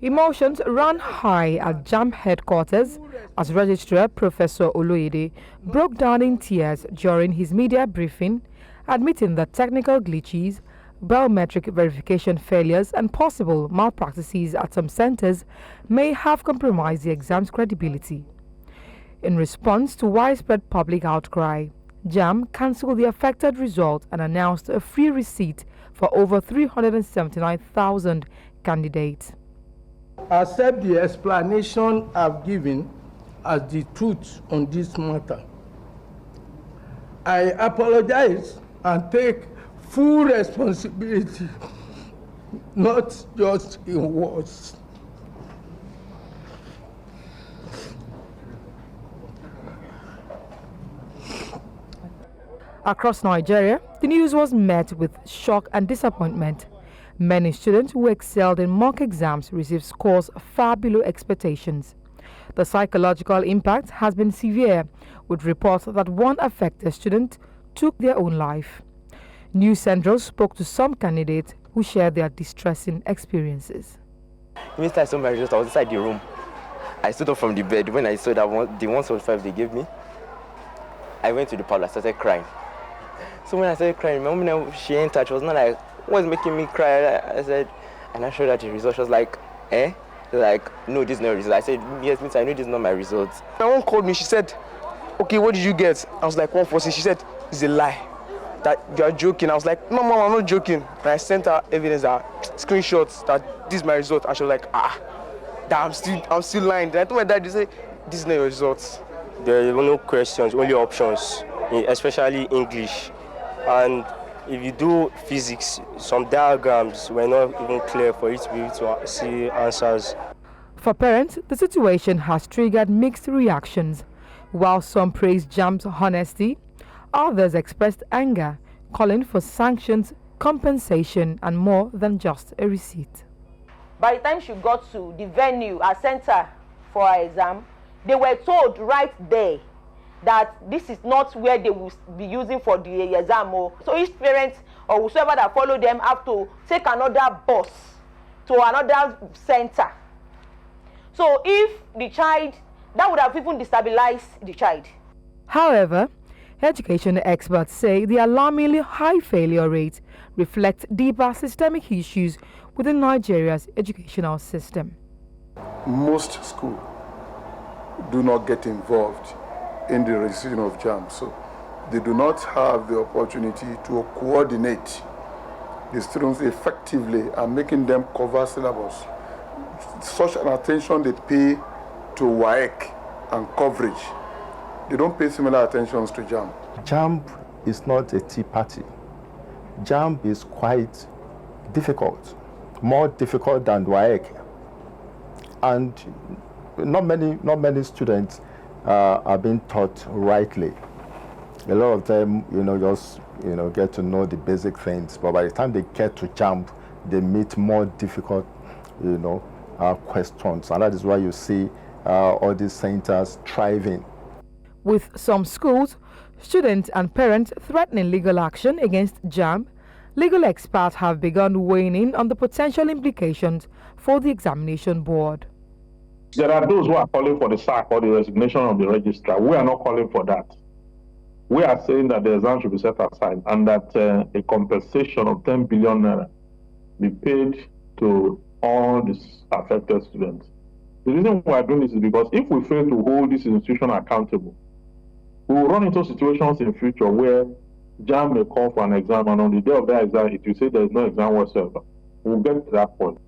Emotions ran high at JAMB headquarters as Registrar Professor Ololade broke down in tears during his media briefing, admitting that technical glitches, biometric verification failures and possible malpractices at some centers may have compromised the exam's credibility. In response to widespread public outcry, JAMB cancelled the affected result and announced a free receipt for over 379,000 candidates. Accept the explanation I've given as the truth on this matter. I apologize and take full responsibility, not just in words. Across Nigeria, the news was met with shock and disappointment. Many students who excelled in mock exams received scores far below expectations. The psychological impact has been severe, with reports that one affected student took their own life. News Central spoke to some candidates who shared their distressing experiences. Immediately I saw my result, I was inside the room. I stood up from the bed. When I saw that the 175 they gave me, I went to the parlor, I started crying. So when I started crying, my mom, she entered, she was not like, what's making me cry? I said, and I showed her the result. She was like, eh? She was like, no, this is not a result. I said, yes, Miss, I know this is not my result. My mom called me, she said, okay, what did you get? I was like, 140. She said, it's a lie, that you are joking. I was like, no, mom, I'm not joking. And I sent her evidence, screenshots, that this is my result. And she was like, that I'm still lying. Then I told my dad, he said, this is not your results. There were no questions, only options, especially English. And if you do physics, some diagrams were not even clear for you to be able to see answers. For parents, the situation has triggered mixed reactions. While some praised JAMB's honesty, others expressed anger, calling for sanctions, compensation, and more than just a receipt. By the time she got to the venue, our center for her exam, they were told right there that this is not where they will be using for the exam. So each parent or whoever that follow them have to take another bus to another center. So if the child, that would have even destabilized the child. However, education experts say the alarmingly high failure rate reflects deeper systemic issues within Nigeria's educational system. Most schools do not get involved in the decision of JAMB, so they do not have the opportunity to coordinate the students effectively and making them cover syllabus. Such an attention they pay to WAEC and coverage, they don't pay similar attentions to JAMB. JAMB is not a tea party. JAMB is quite difficult, more difficult than WAEC, and not many students are being taught rightly. A lot of them, just get to know the basic things, but by the time they get to JAMB, they meet more difficult, questions, and that is why you see all these centers thriving. With some schools, students and parents threatening legal action against JAMB, legal experts have begun weighing in on the potential implications for the examination board. There are those who are calling for the sack or the resignation of the registrar. We are not calling for that. We are saying that the exam should be set aside and that a compensation of 10 billion naira be paid to all these affected students. The reason we are doing this is because if we fail to hold this institution accountable, we will run into situations in the future where JAMB may call for an exam, and on the day of that exam, it will say there is no exam whatsoever. We'll get to that point.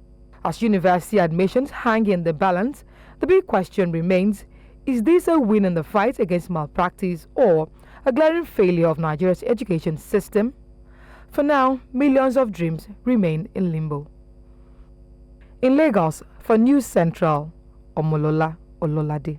As university admissions hang in the balance, the big question remains, is this a win in the fight against malpractice or a glaring failure of Nigeria's education system? For now, millions of dreams remain in limbo. In Lagos, for News Central, Omolola, Ololade.